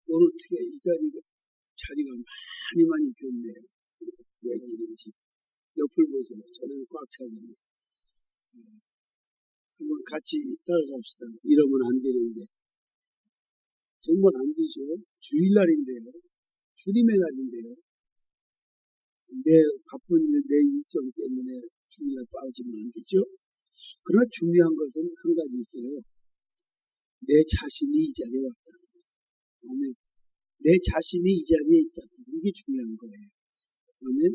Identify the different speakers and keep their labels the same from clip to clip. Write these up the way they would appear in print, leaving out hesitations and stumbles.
Speaker 1: 오늘 어떻게 이 자리가 많이 비었네요. 웬일인지. 옆을 보세요. 저는 꽉 차네요. 한번 같이 따라서 합시다. 이러면 안 되는데. 정말 안 되죠. 주일날인데요. 주님의 날인데요. 내 바쁜 일, 내 일정 때문에 주일날 빠지면 안 되죠. 그러나 중요한 것은 한 가지 있어요. 내 자신이 이 자리에 왔다는 거. 아멘. 내 자신이 이 자리에 있다는 거. 이게 중요한 거예요. 아멘.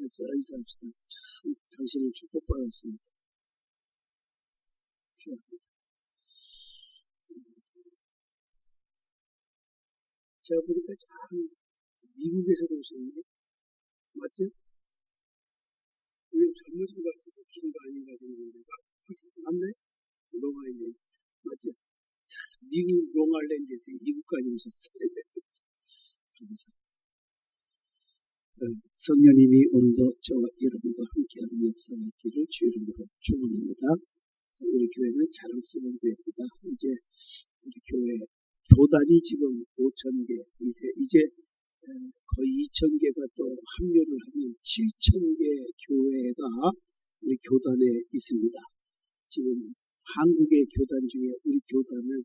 Speaker 1: 옆사람 인사합시다. 참 당신은 축복받았습니다. 제가 보니까 참 미국에서도 오셨네. 맞죠? 우리 젊으신 것 같아서 긴 거 아닌가 싶은데 맞나요? 롱아일랜드 맞죠? 미국 롱아일랜드에서 이국까지 오셨어요. 감사합니다. 성령님이 오늘도 저와 여러분과 함께하는 역사가 있기를 주 이름으로 축원합니다. 우리 교회는 자랑스러운 교회입니다. 이제 우리 교회 교단이 지금 5,000개, 이제 거의 2,000개가 또 합류를 하면 7,000개 교회가 우리 교단에 있습니다. 지금 한국의 교단 중에 우리 교단을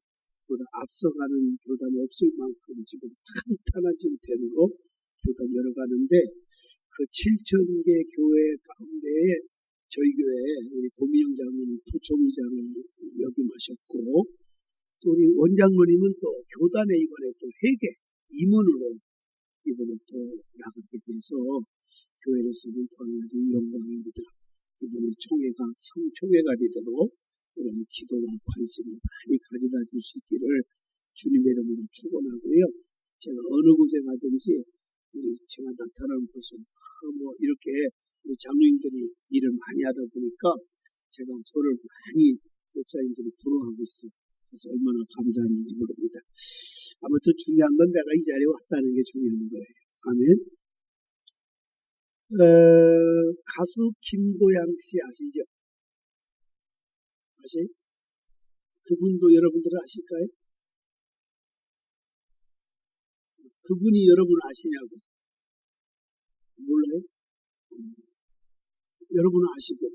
Speaker 1: 보다 앞서가는 교단이 없을 만큼 지금 탄탄한 형태로 교단이 열어가는데 그 7,000개 교회 가운데에 저희 교회에 우리 고미영 장로님 부총회장을 역임하셨고 또 우리 원장로님은 또 교단에 이번에 또 회계 임원으로 이번에 또 나가게 돼서 교회로서는 당연히 영광입니다. 이번에 총회가 성총회가 되도록 여러분 기도와 관심을 많이 가져다 줄 수 있기를 주님의 이름으로 축원하고요. 제가 어느 곳에 가든지 제가 나타나는 곳은 이렇게 우리 장로님들이 일을 많이 하다 보니까 제가 저를 많이 목사님들이 부러워하고 있어요. 그래서 얼마나 감사한지 모릅니다. 아무튼 중요한 건 내가 이 자리에 왔다는 게 중요한 거예요. 아멘. 가수 김도양 씨 아시죠? 아세요? 그분도 여러분들은 아실까요? 그분이 여러분 아시냐고? 몰라요? 여러분은 아시고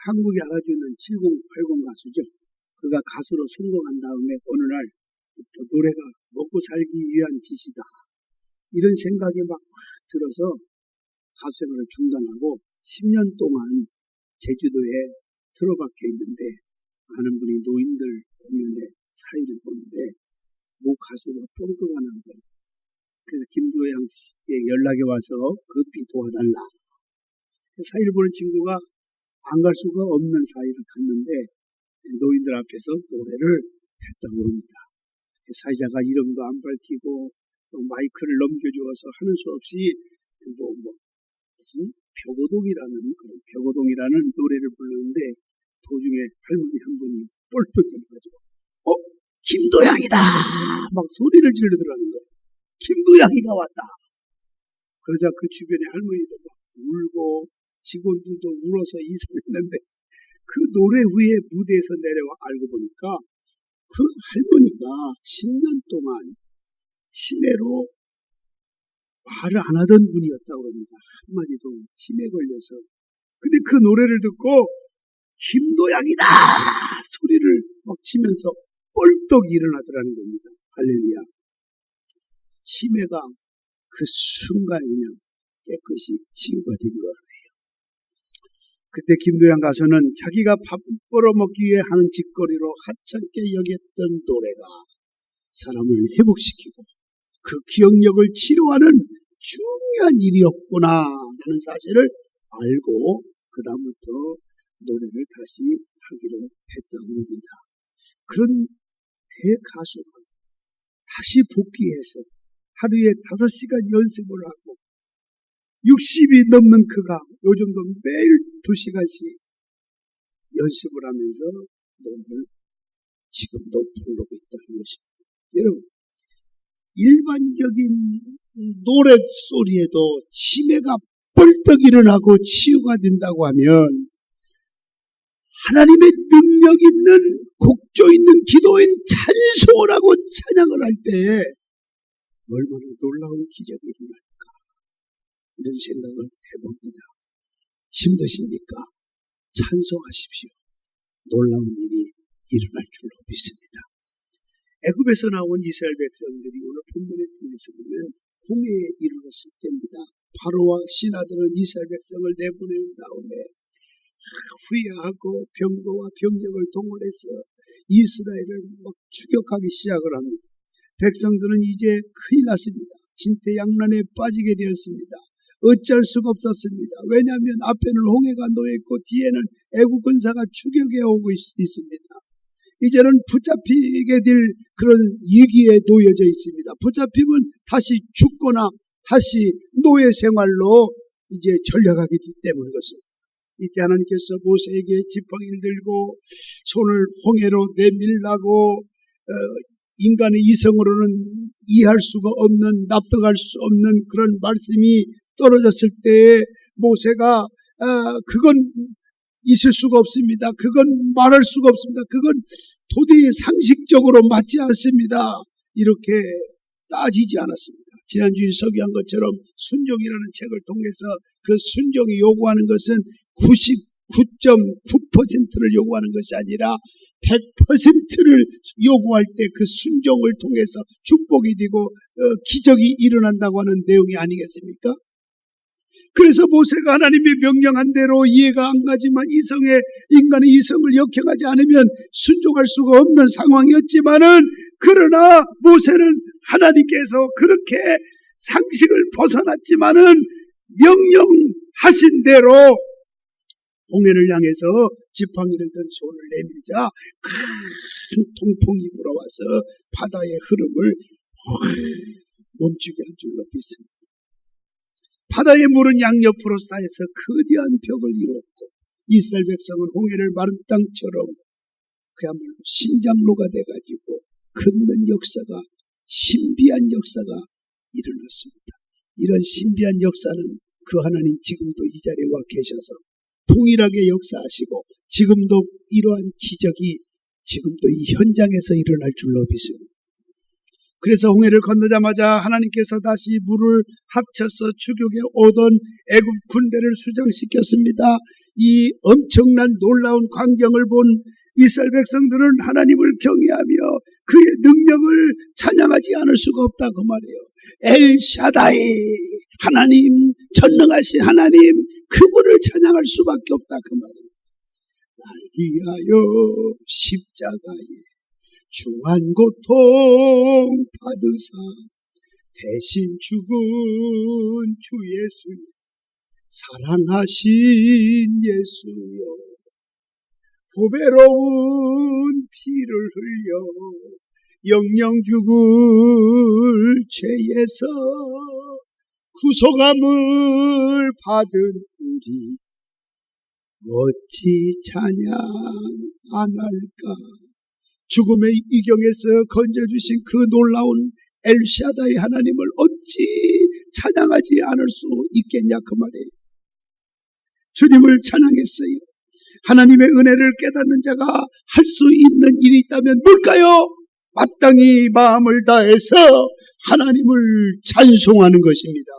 Speaker 1: 한국이 알아주는 7080 가수죠. 그가 가수로 성공한 다음에 어느 날 노래가 먹고 살기 위한 짓이다. 이런 생각이 막 들어서 가수 생활을 중단하고 10년 동안 제주도에 들어박혀 있는데 많은 분이 노인들 공연의 사회를 보는데 모 가수가 뻥크가 난 거예요. 그래서 김도양 씨에 연락이 와서 급히 도와달라. 사회를 보는 친구가 안 갈 수가 없는 사이를 갔는데 노인들 앞에서 노래를 했다고 합니다. 사회자가 이름도 안 밝히고 또 마이크를 넘겨주어서 하는 수 없이 무슨 벽오동이라는 노래를 부르는데 도중에 할머니 한 분이 뻘떡 일어나가지고 김도양이다 막 소리를 지르더라는 거예요. 김도양이가 왔다. 그러자 그 주변의 할머니도 막 울고 직원들도 울어서 이상했는데 그 노래 후에 무대에서 내려와 알고 보니까 그 할머니가 10년 동안 치매로 말을 안 하던 분이었다고 합니다. 한마디도 치매 걸려서. 근데 그 노래를 듣고 김도양이다 소리를 막 치면서 뻘떡 일어나더라는 겁니다. 할렐루야. 치매가 그 순간 그냥 깨끗이 치유가 된 거예요. 그때 김도양 가수는 자기가 밥 벌어먹기 위해 하는 짓거리로 하찮게 여겼던 노래가 사람을 회복시키고 그 기억력을 치료하는 중요한 일이었구나 라는 사실을 알고 그 다음부터 노래를 다시 하기로 했다고 합니다. 그런 대가수가 다시 복귀해서 하루에 5시간 연습을 하고 60이 넘는 그가 요즘도 매일 2시간씩 연습을 하면서 노래를 지금도 부르고 있다는 것입니다. 여러분, 일반적인 노래 소리에도 치매가 벌떡 일어나고 치유가 된다고 하면 하나님의 능력 있는 곡조 있는 기도인 찬송을 하고 때에 얼마나 놀라운 기적이 일어날까, 이런 생각을 해봅니다. 힘드십니까? 찬송하십시오. 놀라운 일이 일어날 줄로 믿습니다. 애굽에서 나온 이스라엘 백성들이 오늘 본문에 통해서 보면 홍해에 이르렀을 때입니다. 바로와 신하들은 이스라엘 백성을 내보낸 다음에 후회하고 병거와 병력을 동원해서 이스라엘을 막 추격하기 시작을 합니다. 백성들은 이제 큰일 났습니다. 진퇴양난에 빠지게 되었습니다. 어찌할 수가 없었습니다. 왜냐하면 앞에는 홍해가 놓여있고 뒤에는 애국 군사가 추격해 오고 있습니다. 이제는 붙잡히게 될 그런 위기에 놓여져 있습니다. 붙잡히면 다시 죽거나 다시 노예 생활로 이제 전락하기 때문인 것입니다. 이때 하나님께서 모세에게 지팡이를 들고 손을 홍해로 내밀라고 인간의 이성으로는 이해할 수가 없는, 납득할 수 없는 그런 말씀이 떨어졌을 때에 모세가 그건 있을 수가 없습니다. 그건 말할 수가 없습니다. 그건 도저히 상식적으로 맞지 않습니다. 이렇게 따지지 않았습니다. 지난주에 서기한 것처럼 순종이라는 책을 통해서 그 순종이 요구하는 것은 99.9%를 요구하는 것이 아니라 100%를 요구할 때 그 순종을 통해서 축복이 되고 기적이 일어난다고 하는 내용이 아니겠습니까? 그래서 모세가 하나님이 명령한 대로 이해가 안 가지만 인간의 이성을 역행하지 않으면 순종할 수가 없는 상황이었지만은, 그러나 모세는 하나님께서 그렇게 상식을 벗어났지만은 명령하신 대로 홍해를 향해서 지팡이를 든 손을 내밀자 큰 통풍이 불어와서 바다의 흐름을 멈추게 한 줄로 믿습니다. 바다의 물은 양옆으로 쌓여서 거대한 벽을 이뤘고 이스라엘 백성은 홍해를 마른 땅처럼 그야말로 신장로가 돼가지고 걷는 역사가, 신비한 역사가 일어났습니다. 이런 신비한 역사는 그 하나님 지금도 이 자리에 와 계셔서 동일하게 역사하시고 지금도 이러한 기적이 지금도 이 현장에서 일어날 줄로 믿습니다. 그래서 홍해를 건너자마자 하나님께서 다시 물을 합쳐서 추격해 오던 애굽 군대를 수장시켰습니다. 이 엄청난 놀라운 광경을 본 이스라엘 백성들은 하나님을 경외하며 그의 능력을 찬양하지 않을 수가 없다 그 말이에요. 엘샤다이 하나님, 전능하신 하나님, 그분을 찬양할 수밖에 없다 그 말이에요. 날 위하여 십자가에 중한 고통 받으사 대신 죽은 주 예수님, 사랑하신 예수여, 보배로운 피를 흘려 영영 죽을 죄에서 구속함을 받은 우리 어찌 찬양 안 할까. 죽음의 이경에서 건져주신 그 놀라운 엘샤다이 하나님을 어찌 찬양하지 않을 수 있겠냐 그 말이에요. 주님을 찬양했어요. 하나님의 은혜를 깨닫는 자가 할 수 있는 일이 있다면 뭘까요? 마땅히 마음을 다해서 하나님을 찬송하는 것입니다.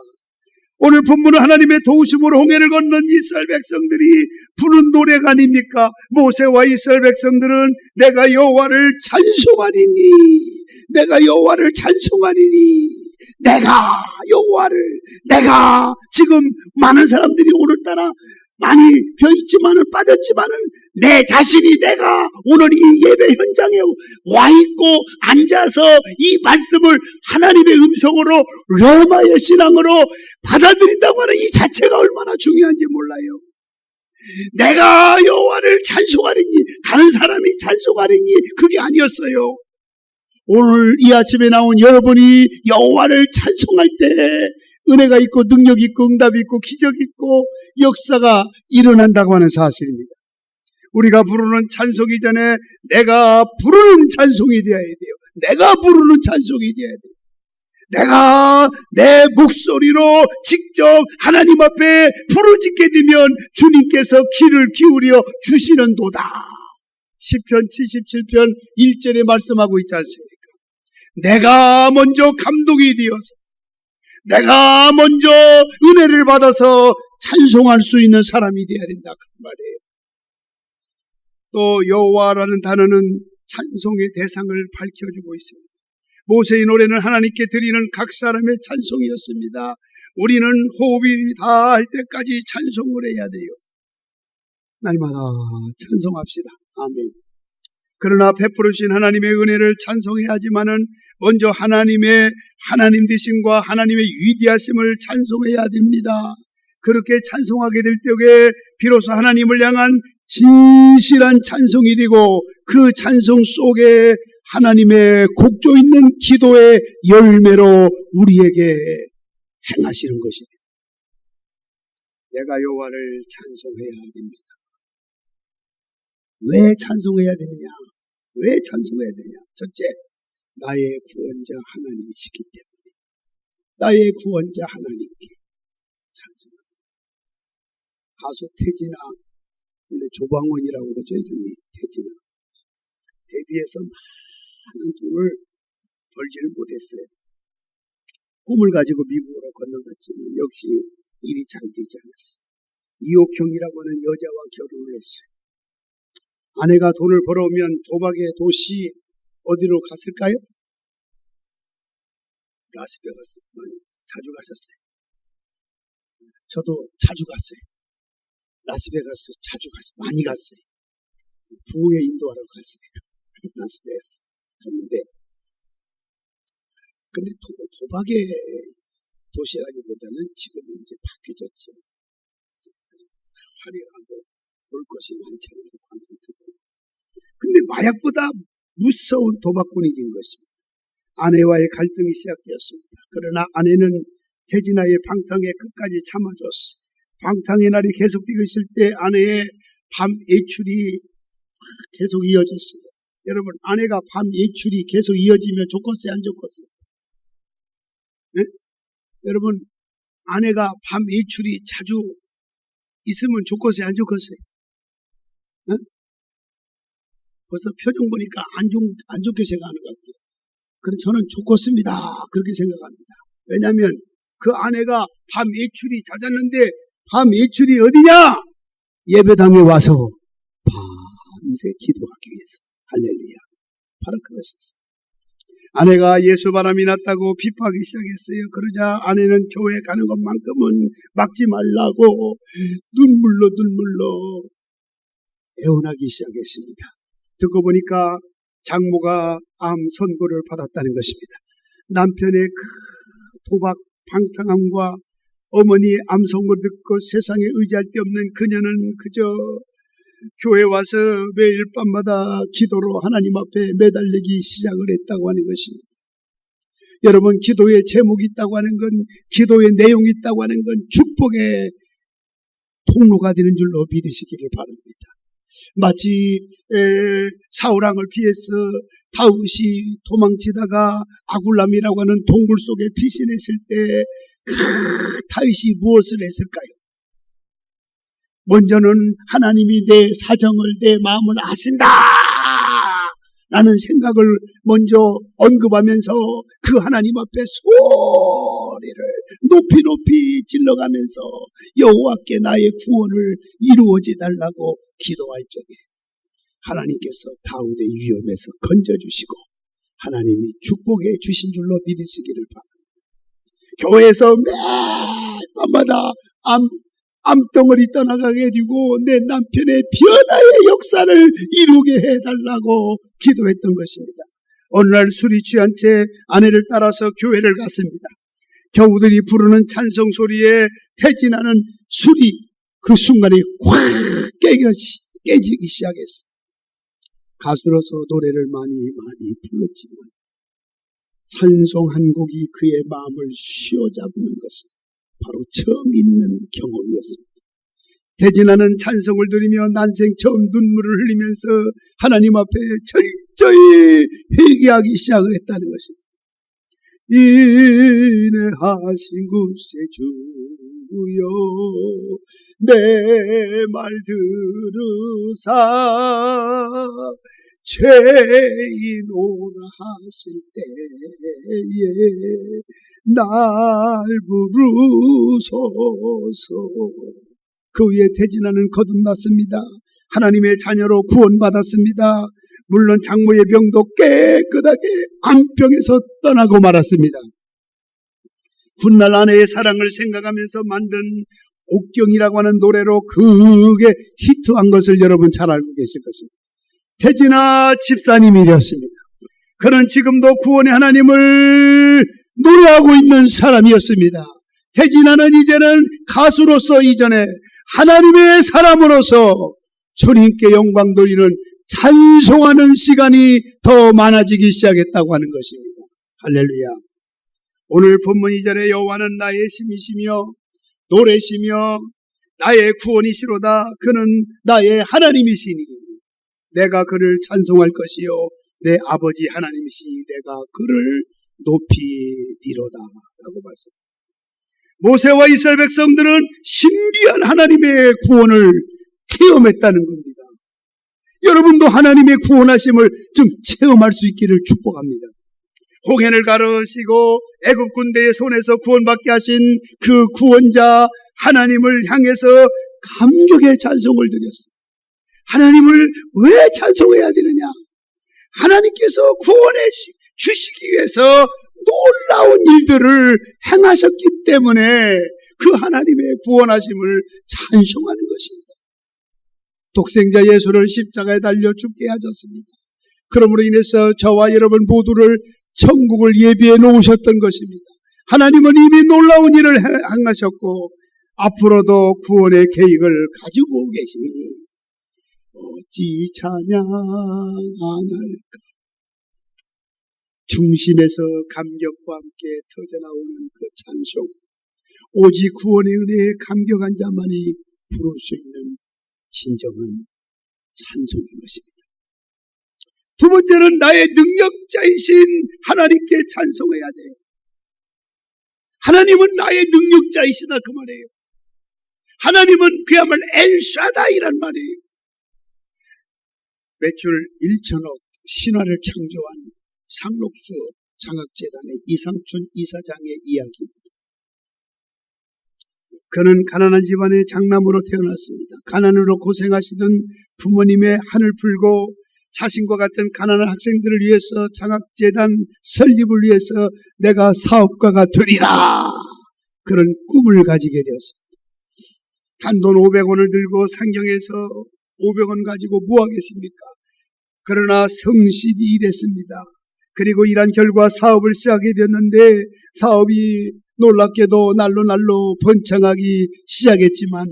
Speaker 1: 오늘 본문은 하나님의 도우심으로 홍해를 건넌 이스라엘 백성들이 부른 노래가 아닙니까? 모세와 이스라엘 백성들은 내가 여호와를 찬송하리니, 내가 여호와를 찬송하리니, 내가 여호와를, 내가 지금 많은 사람들이 오늘따라 많이 벼있지만은 빠졌지만은 내 자신이 내가 오늘 이 예배 현장에 와 있고 앉아서 이 말씀을 하나님의 음성으로 로마의 신앙으로 받아들인다고 하는 이 자체가 얼마나 중요한지 몰라요. 내가 여호와를 찬송하리니, 다른 사람이 찬송하리니 그게 아니었어요. 오늘 이 아침에 나온 여러분이 여호와를 찬송할 때 은혜가 있고 능력이 있고 응답이 있고 기적이 있고 역사가 일어난다고 하는 사실입니다. 우리가 부르는 찬송이 전에 내가 부르는 찬송이 되어야 돼요. 내가 부르는 찬송이 되어야 돼요. 내가 내 목소리로 직접 하나님 앞에 부르짖게 되면 주님께서 귀를 기울여 주시는도다. 시편 77편 1절에 말씀하고 있지 않습니까? 내가 먼저 감동이 되어서 내가 먼저 은혜를 받아서 찬송할 수 있는 사람이 되어야 된다 그 말이에요. 또 여호와라는 단어는 찬송의 대상을 밝혀주고 있습니다. 모세의 노래는 하나님께 드리는 각 사람의 찬송이었습니다. 우리는 호흡이 다할 때까지 찬송을 해야 돼요. 날마다 찬송합시다. 아멘. 그러나 베풀으신 하나님의 은혜를 찬송해야 하지만은 먼저 하나님 되심과 하나님의 위대하심을 찬송해야 됩니다. 그렇게 찬송하게 될 때에 비로소 하나님을 향한 진실한 찬송이 되고 그 찬송 속에 하나님의 곡조 있는 기도의 열매로 우리에게 행하시는 것입니다. 내가 여호와를 찬송해야 됩니다. 왜 찬송해야 되느냐? 왜 찬송해야 되냐? 첫째, 나의 구원자 하나님이시기 때문에 나의 구원자 하나님께 찬송합니다. 가수 태진아, 원래 조방원이라고 그러죠. 이름이 태진아. 데뷔해서 많은 돈을 벌지를 못했어요. 꿈을 가지고 미국으로 건너갔지만 역시 일이 잘 되지 않았어요. 이옥형이라고 하는 여자와 결혼을 했어요. 아내가 돈을 벌어오면 도박의 도시 어디로 갔을까요? 라스베가스. 자주 가셨어요. 저도 자주 갔어요. 라스베가스 자주 갔어요. 많이 갔어요. 부흥에 인도하러 갔어요. 라스베가스 갔는데, 근데 도박의 도시라기보다는 지금은 이제 바뀌어졌죠. 화려하고 볼 것이 많잖아요. 관광 특구. 근데 마약보다 무서운 도박꾼이 된 것입니다. 아내와의 갈등이 시작되었습니다. 그러나 아내는 태진아의 방탕에 끝까지 참아줬어. 방탕의 날이 계속되고 있을 때 아내의 밤 외출이 계속 이어졌어요. 여러분, 아내가 밤 외출이 계속 이어지면 좋겠어요? 안 좋겠어요? 네? 여러분, 아내가 밤 외출이 자주 있으면 좋겠어요? 안 좋겠어요? 네? 벌써 표정 보니까 안 좋게 생각하는 것 같아요. 그럼 저는 좋겠습니다. 그렇게 생각합니다. 왜냐하면 그 아내가 밤 외출이 잦았는데 밤 외출이 어디냐? 예배당에 와서 밤새 기도하기 위해서. 할렐루야. 바로 그것이었어요. 아내가 예수 바람이 났다고 비판하기 시작했어요. 그러자 아내는 교회 가는 것만큼은 막지 말라고 눈물로 애원하기 시작했습니다. 듣고 보니까 장모가 암 선고를 받았다는 것입니다. 남편의 그 도박 방탕함과 어머니의 암 선고를 듣고 세상에 의지할 데 없는 그녀는 그저 교회 와서 매일 밤마다 기도로 하나님 앞에 매달리기 시작을 했다고 하는 것입니다. 여러분, 기도의 제목이 있다고 하는 건, 기도의 내용이 있다고 하는 건 축복의 통로가 되는 줄로 믿으시기를 바랍니다. 마치 사울왕을 피해서 다윗이 도망치다가 아굴람이라고 하는 동굴 속에 피신했을 때 다윗이 무엇을 했을까요? 먼저는 하나님이 내 사정을, 내 마음을 아신다 라는 생각을 먼저 언급하면서 그 하나님 앞에 소리를 높이 질러가면서 여호와께 나의 구원을 이루어지 달라고 기도할 적에 하나님께서 다윗의 위험에서 건져주시고 하나님이 축복해 주신 줄로 믿으시기를 바랍니다. 교회에서 매일 밤마다 암덩어리 떠나가게 해주고 내 남편의 변화의 역사를 이루게 해달라고 기도했던 것입니다. 어느 날 술이 취한 채 아내를 따라서 교회를 갔습니다. 경우들이 부르는 찬송 소리에 태진아는 술이 그 순간에 확 깨지기 시작했어요. 가수로서 노래를 많이 불렀지만 찬송 한 곡이 그의 마음을 휘어잡는 것은 바로 처음 있는 경험이었습니다. 태진아는 찬송을 들으며 난생 처음 눈물을 흘리면서 하나님 앞에 철저히 회개하기 시작을 했다는 것입니다. 인내하신 구세주여 내 말 들으사 죄인오라 하실 때에 날 부르소서. 그 후에 태진아는 거듭났습니다. 하나님의 자녀로 구원받았습니다. 물론 장모의 병도 깨끗하게 안병에서 떠나고 말았습니다. 훗날 아내의 사랑을 생각하면서 만든 옥경이라고 하는 노래로 그게 히트한 것을 여러분 잘 알고 계실 것입니다. 태진아 집사님이 되었습니다. 그는 지금도 구원의 하나님을 노래하고 있는 사람이었습니다. 태진아는 이제는 가수로서 이전에 하나님의 사람으로서 주님께 영광 돌리는 찬송하는 시간이 더 많아지기 시작했다고 하는 것입니다. 할렐루야. 오늘 본문 2절에 여호와는 나의 힘이시며 노래시며 나의 구원이시로다. 그는 나의 하나님이시니 내가 그를 찬송할 것이요 내 아버지 하나님이시니 내가 그를 높이리로다 라고 말씀합니다. 모세와 이스라엘 백성들은 신비한 하나님의 구원을 체험했다는 겁니다. 여러분도 하나님의 구원하심을 좀 체험할 수 있기를 축복합니다. 홍해를 가르시고 애굽 군대의 손에서 구원받게 하신 그 구원자 하나님을 향해서 감격의 찬송을 드렸습니다. 하나님을 왜 찬송해야 되느냐? 하나님께서 구원해 주시기 위해서 놀라운 일들을 행하셨기 때문에 그 하나님의 구원하심을 찬송하는 것입니다. 독생자 예수를 십자가에 달려 죽게 하셨습니다. 그러므로 인해서 저와 여러분 모두를 천국을 예비해 놓으셨던 것입니다. 하나님은 이미 놀라운 일을 행하셨고 앞으로도 구원의 계획을 가지고 계시니 어찌 찬양 안 할까? 중심에서 감격과 함께 터져나오는 그 찬송, 오직 구원의 은혜에 감격한 자만이 부를 수 있는 진정한 찬송인 것입니다. 두 번째는 나의 능력자이신 하나님께 찬송해야 돼요. 하나님은 나의 능력자이시다 그 말이에요. 하나님은 그야말로 엘샤다이란 말이에요. 매출 1천억 신화를 창조한 상록수 장학재단의 이상춘 이사장의 이야기입니다. 그는 가난한 집안의 장남으로 태어났습니다. 가난으로 고생하시던 부모님의 한을 풀고 자신과 같은 가난한 학생들을 위해서 장학재단 설립을 위해서 내가 사업가가 되리라 그런 꿈을 가지게 되었습니다. 단돈 500원을 들고 상경에서 500원 가지고 뭐 하겠습니까? 그러나 성실히 일했습니다. 그리고 일한 결과 사업을 시작하게 되었는데 사업이 놀랍게도 날로 번창하기 시작했지만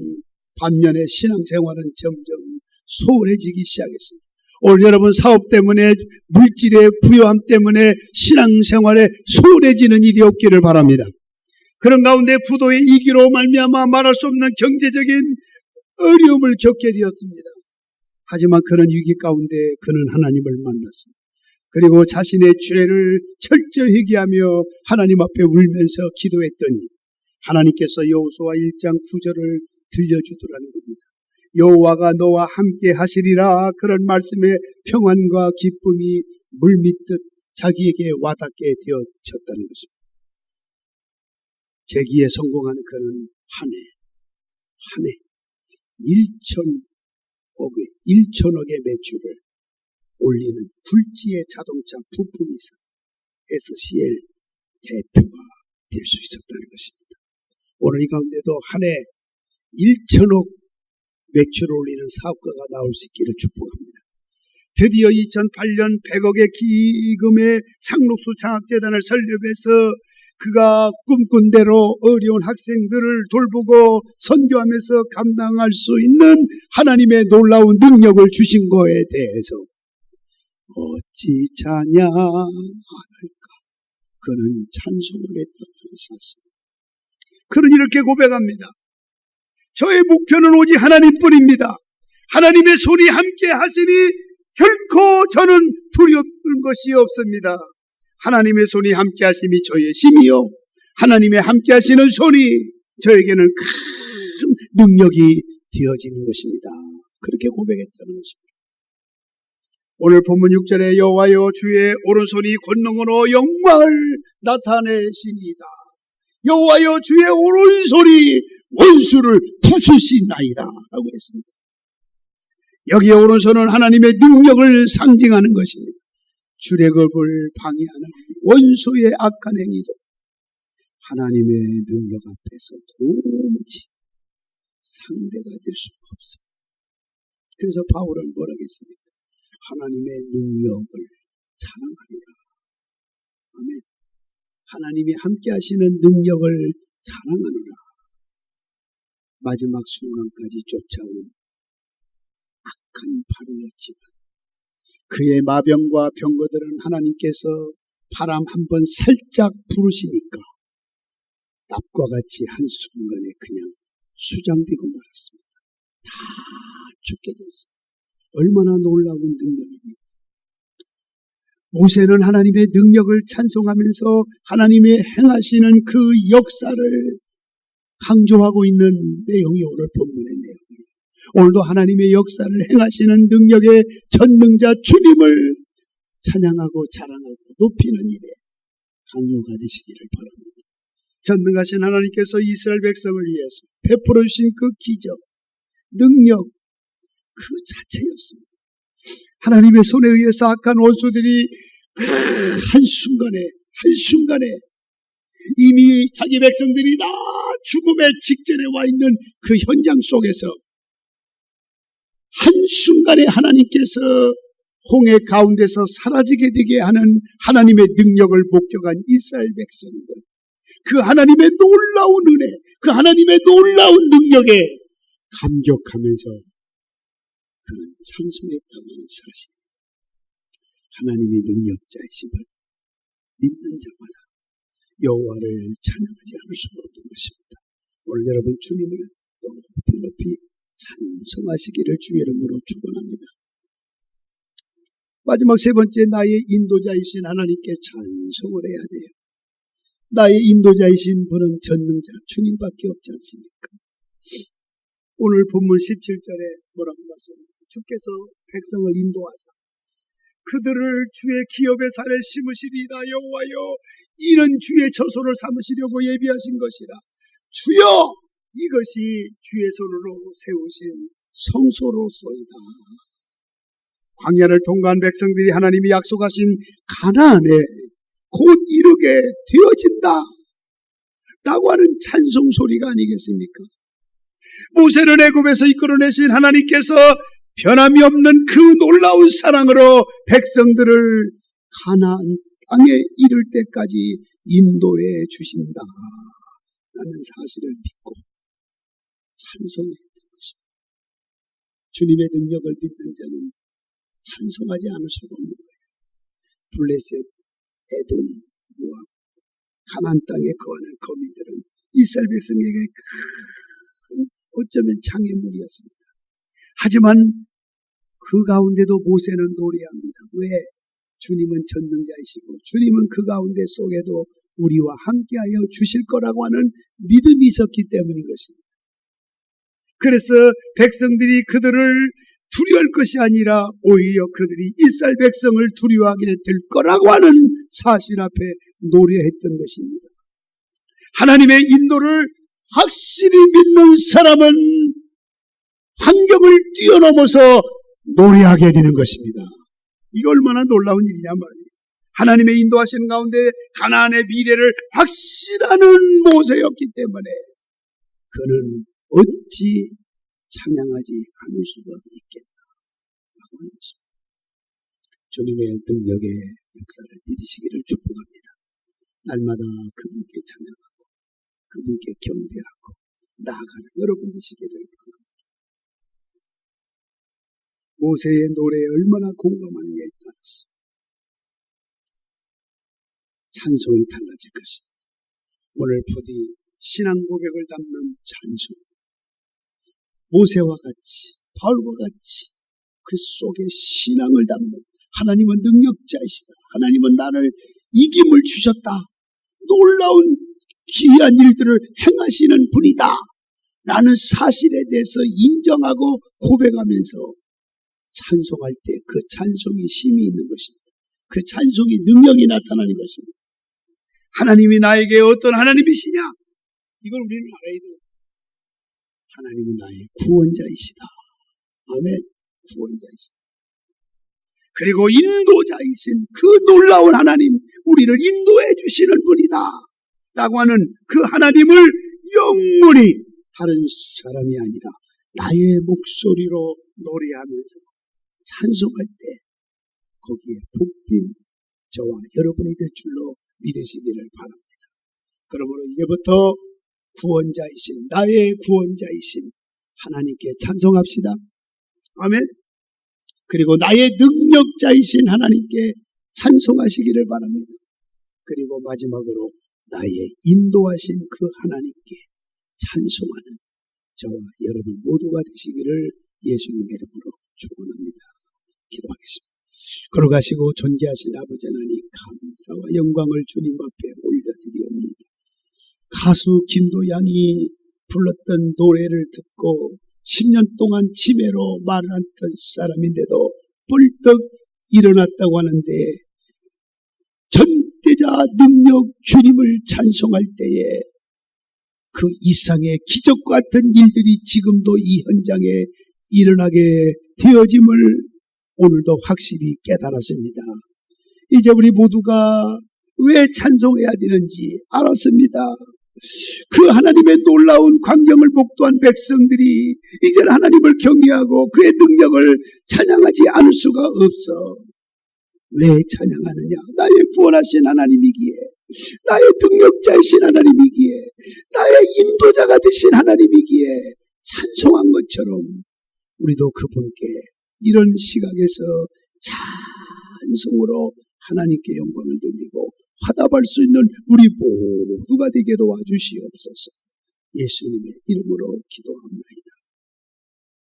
Speaker 1: 반면에 신앙생활은 점점 소홀해지기 시작했습니다. 오늘 여러분 사업 때문에 물질의 부요함 때문에 신앙생활에 소홀해지는 일이 없기를 바랍니다. 그런 가운데 부도의 이기로 말미암아 말할 수 없는 경제적인 어려움을 겪게 되었습니다. 하지만 그런 위기 가운데 그는 하나님을 만났습니다. 그리고 자신의 죄를 철저히 회개하며 하나님 앞에 울면서 기도했더니 하나님께서 여호수아 1장 9절을 들려주더라는 겁니다. 여호와가 너와 함께 하시리라. 그런 말씀에 평안과 기쁨이 물밀듯 자기에게 와닿게 되어졌다는 것입니다. 재기에 성공하는 그는 한 해 1천억의 매출을 올리는 굴지의 자동차 부품이사 SCL 대표가 될 수 있었다는 것입니다. 오늘 이 가운데도 한 해 1천억 매출을 올리는 사업가가 나올 수 있기를 축복합니다. 드디어 2008년 100억의 기금의 상록수 장학재단을 설립해서 그가 꿈꾼 대로 어려운 학생들을 돌보고 선교하면서 감당할 수 있는 하나님의 놀라운 능력을 주신 거에 대해서 어찌 찬양 안 할까? 그는 찬송을 했다는 사실. 그는 이렇게 고백합니다. 저의 목표는 오직 하나님뿐입니다. 하나님의 손이 함께 하시니 결코 저는 두려운 것이 없습니다. 하나님의 손이 함께 하심이 저의 힘이요 하나님의 함께 하시는 손이 저에게는 큰 능력이 되어지는 것입니다. 그렇게 고백했다는 것입니다. 오늘 본문 6절에 여호와여 주의 오른손이 권능으로 영광을 나타내시니이다. 여호와여 주의 오른손이 원수를 부수시나이다 라고 했습니다. 여기에 오른손은 하나님의 능력을 상징하는 것입니다. 출애굽을 방해하는 원수의 악한 행위도 하나님의 능력 앞에서 도무지 상대가 될 수가 없어요. 그래서 바울은 뭐라고 했습니까? 하나님의 능력을 자랑하리라. 아멘. 하나님이 함께 하시는 능력을 자랑하노라. 마지막 순간까지 쫓아온 악한 바로였지만 그의 마병과 병거들은 하나님께서 바람 한번 살짝 부르시니까 납과 같이 한순간에 그냥 수장되고 말았습니다. 다 죽게 됐습니다. 얼마나 놀라운 능력입니까? 모세는 하나님의 능력을 찬송하면서 하나님의 행하시는 그 역사를 강조하고 있는 내용이 오늘 본문의 내용이에요. 오늘도 하나님의 역사를 행하시는 능력의 전능자 주님을 찬양하고 자랑하고 높이는 일에 강요가 되시기를 바랍니다. 전능하신 하나님께서 이스라엘 백성을 위해서 베풀어 주신 그 기적, 능력 그 자체였습니다. 하나님의 손에 의해서 악한 원수들이 한순간에 이미 자기 백성들이 다 죽음의 직전에 와 있는 그 현장 속에서 한순간에 하나님께서 홍해 가운데서 사라지게 되게 하는 하나님의 능력을 목격한 이스라엘 백성들, 그 하나님의 놀라운 은혜, 그 하나님의 놀라운 능력에 감격하면서 그는 찬송했다는 사실. 하나님의 능력자이심을 믿는 자마다 여호와를 찬양하지 않을 수가 없는 것입니다. 오늘 여러분 주님을 높이 찬송하시기를 주의 이름으로 축원합니다. 마지막 세 번째, 나의 인도자이신 하나님께 찬송을 해야 돼요. 나의 인도자이신 분은 전능자 주님밖에 없지 않습니까? 오늘 본문 17절에 뭐라고 말씀합니까? 주께서 백성을 인도하사 그들을 주의 기업의 산에 심으시리이다. 여호와여, 이는 주의 처소를 삼으시려고 예비하신 것이라. 주여, 이것이 주의 손으로 세우신 성소로소이다. 광야를 통과한 백성들이 하나님이 약속하신 가나안에 곧 이르게 되어진다 라고 하는 찬송 소리가 아니겠습니까? 모세를 애굽에서 이끌어내신 하나님께서 변함이 없는 그 놀라운 사랑으로 백성들을 가나안 땅에 이를 때까지 인도해 주신다 라는 사실을 믿고 찬송했던 것입니다. 주님의 능력을 믿는 자는 찬송하지 않을 수가 없는 거예요. 블레셋, 에돔, 모압, 가나안 땅에 거하는 거민들은 이스라엘 백성에게 큰 어쩌면 장애물이었습니다. 하지만 그 가운데도 모세는 노래합니다. 왜? 주님은 전능자이시고 주님은 그 가운데 속에도 우리와 함께하여 주실 거라고 하는 믿음이 있었기 때문인 것입니다. 그래서 백성들이 그들을 두려워할 것이 아니라 오히려 그들이 이스라엘 백성을 두려워하게 될 거라고 하는 사실 앞에 노래했던 것입니다. 하나님의 인도를 확실히 믿는 사람은 환경을 뛰어넘어서 노래하게 되는 것입니다. 이게 얼마나 놀라운 일이냐 말이에요. 하나님의 인도하시는 가운데 가나안의 미래를 확실하는 모세였기 때문에 그는 어찌 찬양하지 않을 수가 있겠나라고 하는 것입니다. 주님의 능력의 역사를 믿으시기를 축복합니다. 날마다 그분께 찬양하고 그분께 경배하고 나아가는 여러분 되시기를 바랍니다. 모세의 노래에 얼마나 공감하느냐에 따라서 찬송이 달라질 것입니다. 오늘 부디 신앙 고백을 담는 찬송, 모세와 같이 바울과 같이 그 속에 신앙을 담는 하나님은 능력자이시다. 하나님은 나를 이김을 주셨다. 놀라운 기이한 일들을 행하시는 분이다 라는 사실에 대해서 인정하고 고백하면서 찬송할 때 그 찬송이 힘이 있는 것입니다. 그 찬송이 능력이 나타나는 것입니다. 하나님이 나에게 어떤 하나님이시냐? 이걸 우리는 알아야 돼요. 하나님은 나의 구원자이시다. 아멘. 구원자이시다. 그리고 인도자이신 그 놀라운 하나님, 우리를 인도해 주시는 분이다 라고 하는 그 하나님을 영원히 다른 사람이 아니라 나의 목소리로 노래하면서 찬송할 때 거기에 복된 저와 여러분이 될 줄로 믿으시기를 바랍니다. 그러므로 이제부터 구원자이신, 나의 구원자이신 하나님께 찬송합시다. 아멘. 그리고 나의 능력자이신 하나님께 찬송하시기를 바랍니다. 그리고 마지막으로 나의 인도하신 그 하나님께 찬송하는 저와 여러분 모두가 되시기를 예수님의 이름으로 축원합니다. 기도하겠습니다. 걸어가시고 존귀하신 아버지 하나님, 감사와 영광을 주님 앞에 올려드리옵니다. 가수 김도양이 불렀던 노래를 듣고 10년 동안 치매로 말을 않던 사람인데도 벌떡 일어났다고 하는데, 전대자 능력 주님을 찬송할 때에 그 이상의 기적 같은 일들이 지금도 이 현장에 일어나게 되어짐을 오늘도 확실히 깨달았습니다. 이제 우리 모두가 왜 찬송해야 되는지 알았습니다. 그 하나님의 놀라운 광경을 목도한 백성들이 이제는 하나님을 경외하고 그의 능력을 찬양하지 않을 수가 없어. 왜 찬양하느냐? 나의 구원하신 하나님이기에, 나의 능력자이신 하나님이기에, 나의 인도자가 되신 하나님이기에 찬송한 것처럼 우리도 그분께 이런 시각에서 찬송으로 하나님께 영광을 돌리고 화답할 수 있는 우리 모두가 되게 도와주시옵소서. 예수님의 이름으로 기도합니다.